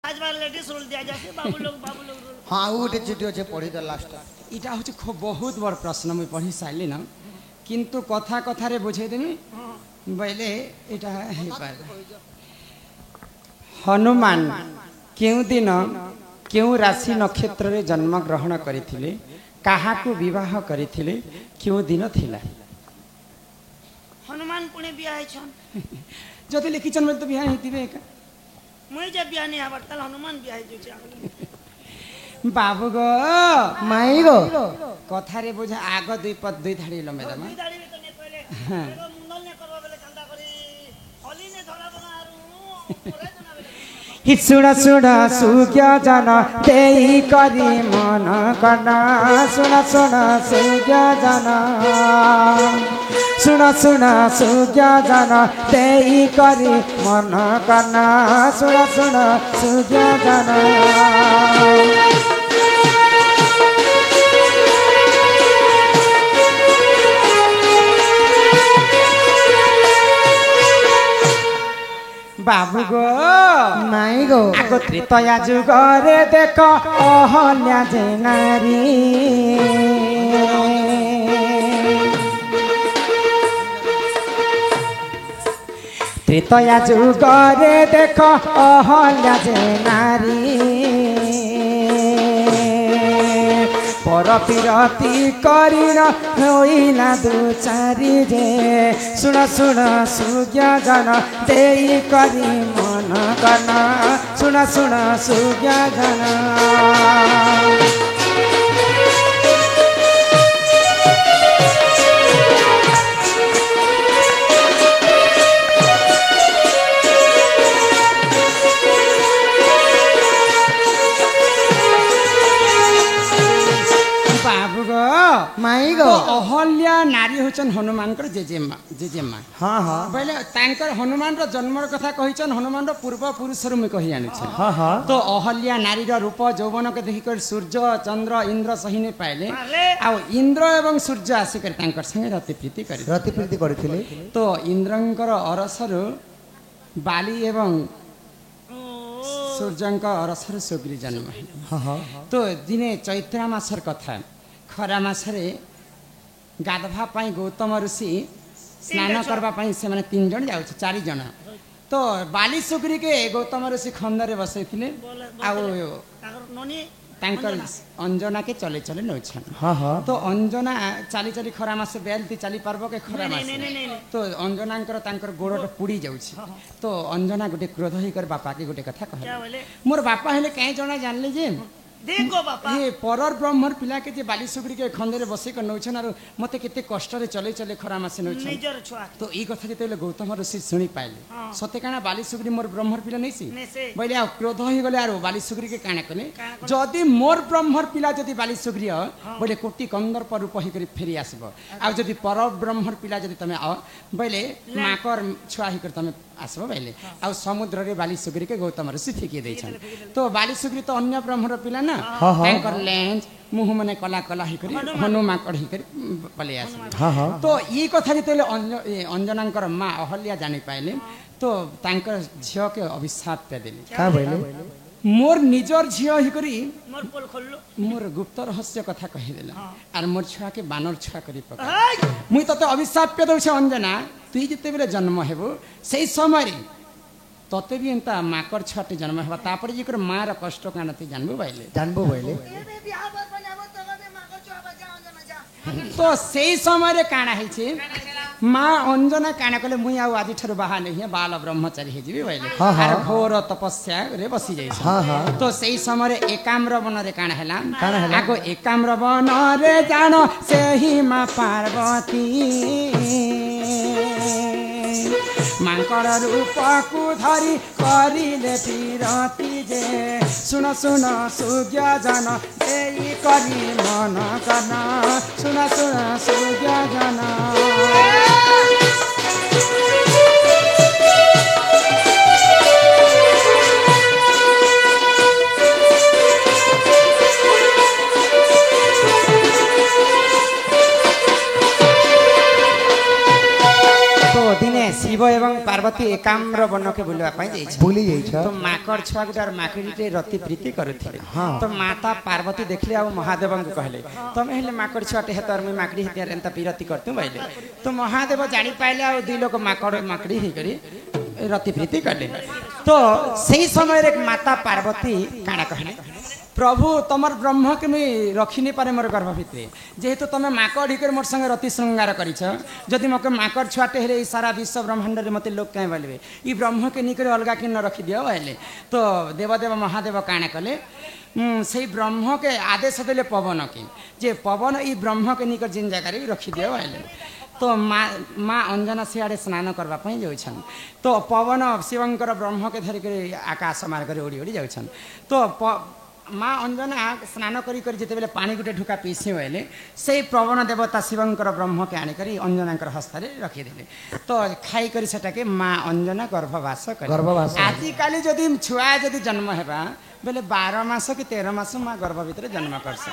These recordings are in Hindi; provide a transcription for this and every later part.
आज बार लेडीज रोल दिया जाते बाबू लोग रोल। हाँ गोटे चिठी अच्छे पढ़ी दे लास्ट इटा हूँ बहुत बड़ प्रश्न मुझे पढ़ी सारे न किंतु कथा कथारे बुझेदेमी बोले यहाँ हनुमान क्यों दिन क्यों राशि नक्षत्र रे जन्म ग्रहण करथिले काहाकू विवाह करथिले क्यों दिन थिला हनुमान पुणे बिया छन जति लिखिछन बोले तो बिहा हेतिबे एका मुई जब बिया नहीं हबर तल हनुमान बिया जो छे बाबू गो माई गो कथारे बुझा आग दुई पद दुई धाड़ी लो मैडम दुई दाड़ी में तो ने कहले एगो मुंडल ने करबा बेले चंदा करी हली ने धरा बना आरू करे जना बेले सुण सुण सुज्ञ जन तेई करी मन कना सुण सुण सुज्ञ जन सुण सुण सुज्ञ जन तेई करी मन कना सुण सुण सुज्ञ जन बाबू गो माई गो आगो त्रेतया जुगरे देख अहल्या जे नारी त्रेतया जुगरे देख अहल्या जे नारी पर पिरती करिन होइला दुचारी जे सुण सुण सुज्ञ जन देई करी मन कना सुण सुण सुज्ञ जन माई गो अहल्या नारी होचन हनुमान जेजेमा जेजेमा हाँ हाँ बोले तांकर हनुमान जन्म कथा कहिचन हनुमान पूर्व पुरुष मुझे कही आनी हाँ हाँ तो अहल्या नारी रूप यौवन के देखिक सूर्य चंद्र इंद्र सही नहीं पाइले आ इंद्र एवं सूर्य आसिक संगे रति प्रीति करथिले तो इंद्रंकर अरसरु बाली एवं सूर्यंक अरसरु सुग्री जन्म हाँ हाँ तो दिने चैत्र मासर कथा खरा मासरे गाधवा पाई गौतम ऋषि स्नान करने से मैंने 3 जन जाऊँ 4 जन तो बाली सुग्री के गौतम ऋषि खंडरे बसई अंजना के चले चले नौछन हाँ हाँ तो अंजना चाली चाली खरा मास बेलती चली पार्ब के खरा मास तो अंजना गोड़ पुड़ी जाऊँ तो अंजना गोटे क्रोध होकर बापा के गोटे कथा कह मोर बापा हेले कहीं जना जानले जे देखो बापा ये परर ब्रह्मर पिला के जे बाली सुग्री के खंडरे बसई कर नौछन और मते केते कष्ट रे चले चले खरा मास नौछन निजर छुआ तो ई कथा जेते गौतम ऋषि सुनी पाइले सते काना बाली सुग्री मोर ब्रह्मर पिला नैसी बोले आ क्रोध हो गले आरो बाली सुग्री के काना कले जदी मोर ब्रह्मर पिला जदी बाली सुग्री बोले कोटि कंदर पर रूप ही करी फेरी आसबो आ जदी पर ब्रह्मर पिला जदी तमे आ बोले माकर छुआ ही कर तमे आसबो बोले आ समुद्र रे बाली सुग्री के गौतम ऋषि फेकी दैछन तो बाली सुग्री तो अन्य ब्रह्मर पिला ना तांकर लेंस मुह मने कला कला ही करी हनुमान कढ़ी करी पले आस तो ई कथा जते अंजनांकर माँ अहल्या जानी पाइले तो तांकर झियो के अभिशाप पे देली का भइले मोर निजर झियो ही करी मोर पोल खोललो मोर गुप्त रहस्य कथा कहि देला आर मोर छुआ के बानर छुआ करी पका मुई तते अभिशाप पे दउछे अंजना तुई जते बेले जन्म हेबो सेई समय तते भी एंता माकर छटे जन्म हेबा तापर जेकर मार कष्ट कानते जानबो बाइले तो सेई समय रे काना है छे माँ अंजना काना कले मुई आउ आदि ठर बाहा नहीं है बाल ब्रह्मचारी हे जीवी बाइले आर घोर तपस्या रे बसी जाई तो सेई समय रे एकाम्र वन रे काना हैला आगो एकाम्र वन रे जानो सेही माँ पार्वती मांकर रूप को धरी करिले पीरती जे सुन सुन सुज्ञ जन देई करी मन कना सुन सुन सुज्ञ जन शिव एवं पार्वती एकाम्र वन के बुलवा भूली जाइछ तो माकड़ छुआ गोटे माकड़ी रति प्रीति करुଥିଲେ तो माता पार्वती देखले आ महादेव को कहले तुम हेले माकड़ छुआटे हेतर मैं माकड़ी हेतियार एंता प्रीति करतु बैले तो महादेव जानी पाइले आ दुई लोग माकड़ माकड़ी हे करी रति प्रीति कले तो सही समय रे माता पार्वती काना कहले प्रभु तमर ब्रह्म के मुई रखी नहीं पारे मोर गर्भ भितर जेहेतु तुम माकड़ हिकर मोर संगे रति श्रृंगार करिछ जदि मोके माकड़ छुआटे हेले सारा विश्व ब्रह्मांड रे मते लोग कहीं बोलबे ई ब्रह्म के निकर अलगा कि न रखी दियो बोले तो देवदेव महादेव काणे कले से ब्रह्म के आदेश देले पवन के जे पवन ई ब्रह्म के निकर जिन जगह रे रखी दियो बोले तो माँ अंजना सियाड़े स्नान करने जाऊन तो पवन शिवंकर ब्रह्म के धरिक आकाश मार्ग उड़ी उड़ी जाऊन तो माँ अंजना स्नान करी पानी गोटे ढुका पीसी बोले से पवन देवता शिवंकर ब्रह्म के आनिक अंजनाकर हस्त रखीदे तो खाई करी सेटाके माँ अंजना गर्भवास कर आजिकल जदि छुआ जदि जन्म हेबा बेले 12 मास कि 13 मास माँ गर्भ भितर जन्म करस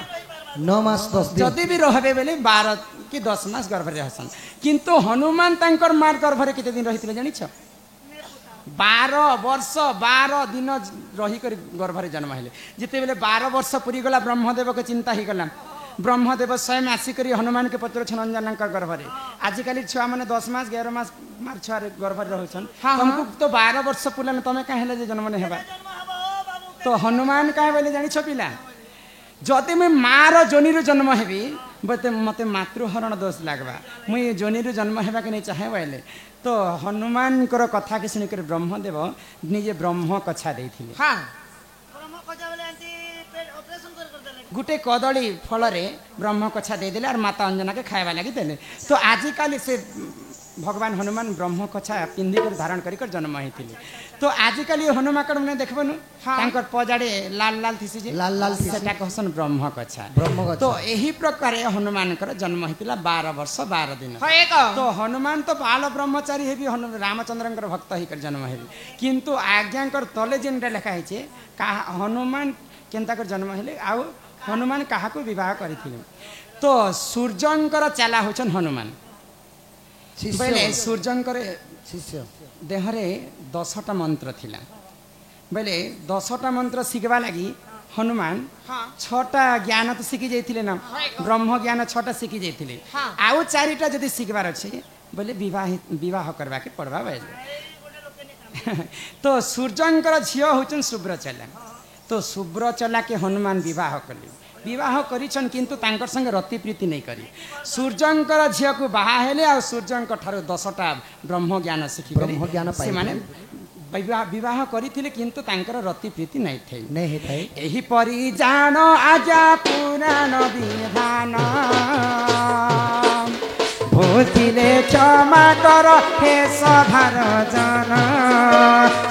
9 मास 10 दिन जदि भी रहे बेले 12 कि 10 मास गर्भ रहसन किंतु हनुमान तांकर मार गर्भ रे केते दिन रहिथिले जानिछ 12 वर्ष 12 दिन रही कर गर्भ रे जन्म हेले जिते बेले 12 वर्ष पूरी गला ब्रह्मदेव के चिंता ही गला ब्रह्मदेव स्वयं आसिक हनुमान के पत्र छन अंजना गर्भ रे आजिकल छुआ मैंने 10 मास 11 मास मार छुआ गर्भ रे रहछन तुमको तो 12 वर्ष पुला तमे काहे हेले जे जन्म ने हेबा तो हनुमान कहे बोले जानी पिला जदि मुझे मार जोनी जन्म हेबी बोलते मत मातृहरण दोष लगवा मुई जोनी जन्म हेबा के नहीं चाहे बोले तो हनुमान कथा के शुणिक ब्रह्मदेव निजे ब्रह्म कछा देथिले हाँ ब्रह्म कछा बोले आंटी ऑपरेशन कर देले गुटे कदली फल रे ब्रह्म कछा दे देले और माता अंजना के खाइबा लागि देले तो आजिकल से भगवान हनुमान ब्रह्म कछा पिंधि कर धारण कर जन्म होइथिले तो आजिकल हनुमान मैंने देखबनु तांकर पजाड़े लाल लाल थिसी जे लाल लाल सेटा कहसन ब्रह्म कछा तो एही प्रकार हनुमान जन्म होइतिला 12 वर्ष 12 दिन तो हनुमान तो बाल ब्रह्मचारी हेबी रामचंद्रंकर भक्त ही कर जन्म हेबी किंतु आज्ञाकर तले जेनटा लिखा है हनुमान केनता कर जन्म हेले आ हनुमान काहाको विवाह करिथिले तो सूर्यंकर चाला होचन हनुमान बोले सूर्यंकर शिष्य देहरे 10टा मंत्र थिला बोले 10टा मंत्र शिखवा लगी हनुमान 6टा ज्ञान तो शिखी जाइथिले ना ब्रह्म ज्ञान 6टा शिखी जाइथिले आउ 4टा जदि शिखबार अछि बोले विवाह करबा के पड़बा बोले तो सूर्यंकर झियो होचन शुभ्रचला तो शुभ्रचला के हनुमान विवाह कले विवाह करिछन किंतु तांकर संगे रति प्रीति नहीं करी सूर्यंकर झियो को बाहा हेले आ सूर्यंकर ठारो 10टा ब्रह्म ज्ञान शिखी ब्रह्म ज्ञान पाइ से माने विवाह करिथिले किंतु तांकर रति प्रीति नहीं थे नहीं थे एही परि जान आजा पुराण विधान भूतिले क्षमा कर हे सभार जन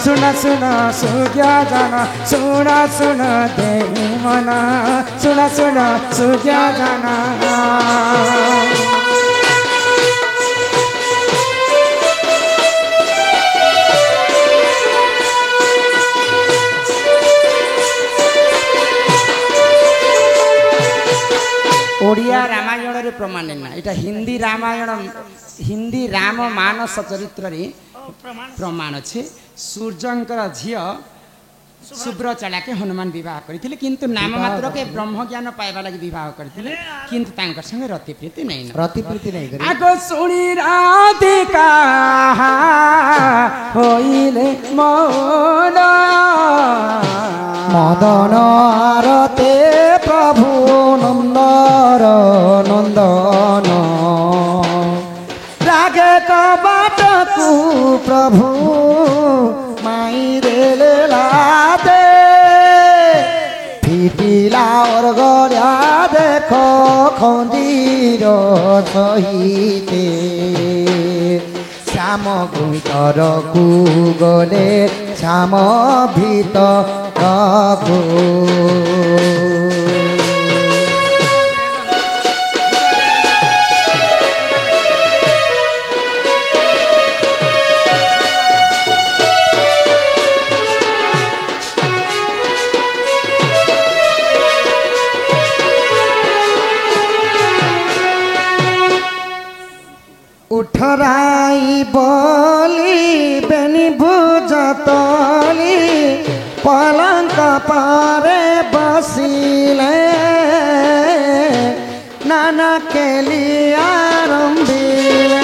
सुन सुन सूर्य जन सुन सुन देवी मन सुन सुन सूर्य जन ओडिया रामायण रे प्रमाण ना इटा हिंदी रामायण हिंदी राम मानस चरित्र रे प्रमाण छे सूर्यंकर झियो शुभ्रचला के हनुमान विवाह करथिले किंतु नाम मात्र के ब्रह्म ज्ञान पाइबा लागि विवाह करथिले किंतु तांकर संगे रति प्रीति नै न रति प्रीति नै करी आगो सुनी राधिका होइले मौन मदन आरते प्रभु नंदर नंदन रागे कबाटकु प्रभु माई देले लादे फिटिला और गड़िया देखो खंदीर सहिते श्याम भीतर को गले श्याम भीतर को उठराई बोली पलंग पारे बसिले नाना के लिए आरंभिले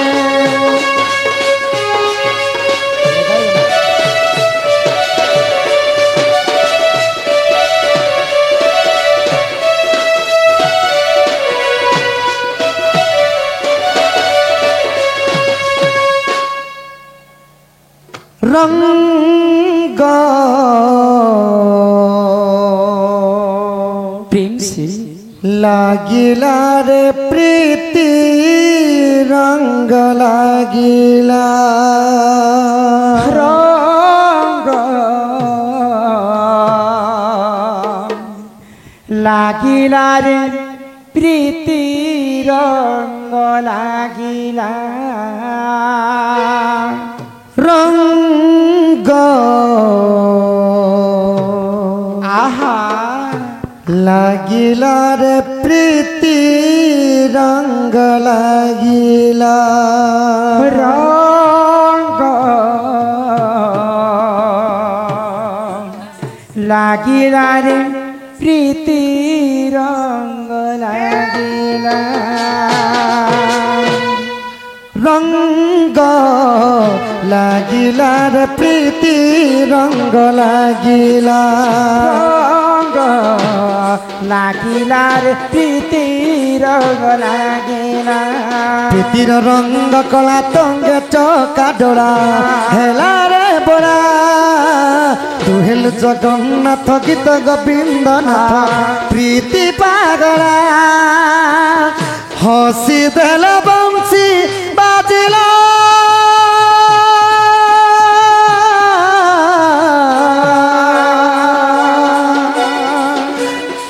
रंग प्रेम से लागिला रे प्रीति रंग लागिला रंग लागिला रे प्रीति रंग लागिला रंग आहा लागिला रे प्रीति रंग लागिला रंग लागिला रे प्रीति रंग लागिला रंग लागिला रे प्रीति रंग लागिला रंग लागिला रे प्रीति रंग लागिला प्रीतिर रंग कला तंगे चका डोला हेला रे बोला तू हेल जगन्नाथ गीत गोविंद नाथ प्रीति पागला हसी देल बंशी बाजिला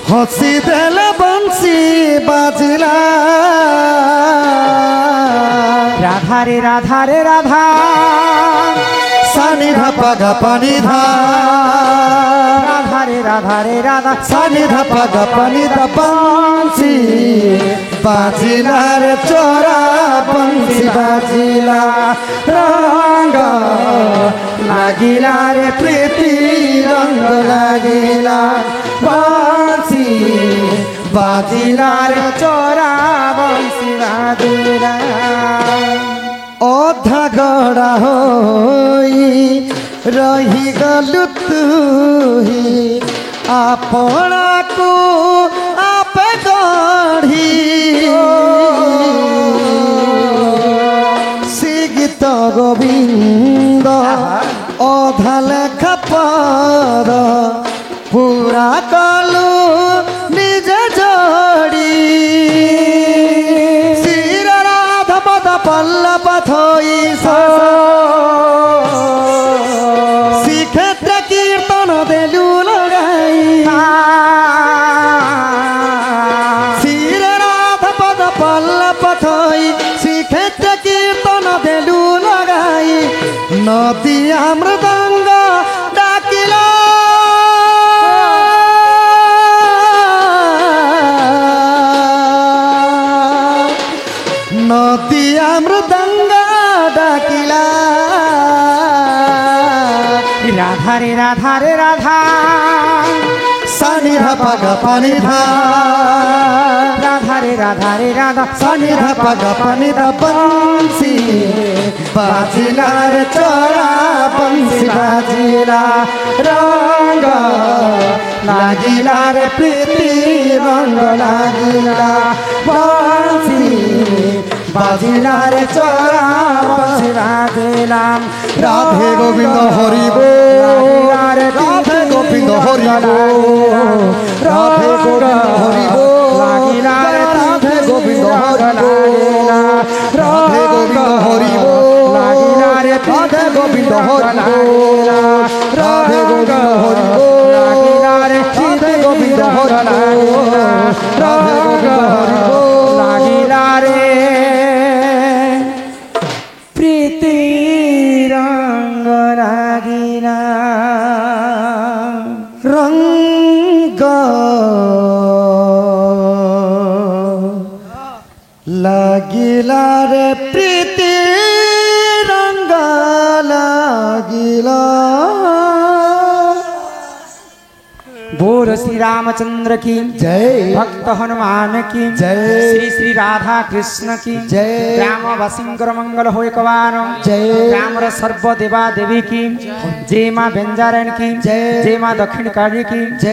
हसी देल बंशी बाजिला राधा रे राधा रे राधा सानी धा पगा पानी धा राधा रे राधा रे राधा सानी धा पगा पानी धा बंशी बाजिला रे चोरा बंशी बाजिला रंग लागिला रे प्रीति रंग लागिला बंशी बाजिला रे चोरा बंशी बाजिला अधा गड़ा होई रही गलु तुही आपना को आप गढ़ी गीत गोविंद अधा लेखा पर पूरा कलु निज जोड़ी श्री राधा पद पल्लव थोई श्रीक्षेत्र कीर्तन देलु लगाई श्री राधा पद पल्लव थोई श्रीक्षेत्र कीर्तन देलु लगाई नदी मृदंग डाकिला नदी मृदंग डाकिला राधा रे राधा रे राधा सानी धा पगा पानी धा राधा रे राधा रे राधा सानी धा पगा पानी धा बंशी बाजिला रे चोरा बंशी बाजिला रंग लागिला रे प्रीति रंग लागिला बंशी बाजिला रे चोरा बंशी बाजिला राधे गोविंद हरि बोल राधे गोविंद हरि बोल राधे गोविंद हरि बोल राधे गोविंद हरि बोल राधे गोविंद हरि बोल राधे गोविंद हरि बोल राधे गोविंद हरि बोल राधे गोविंद हरि बोल राधे गोविंद हरि बोल लागिला रे प्रीति रंग लागिला रंग लागिला रे प्रीति रंग लागिला बोल श्री रामचंद्र की जय। भक्त हनुमान की जय। श्री श्री राधा कृष्ण की जय। ग्रामवासिंकर मंगल हो एक बार जय। ग्रामर सर्व देवा देवी की जय माँ बेंजारण की जय। जय माँ दक्षिण काली की जय।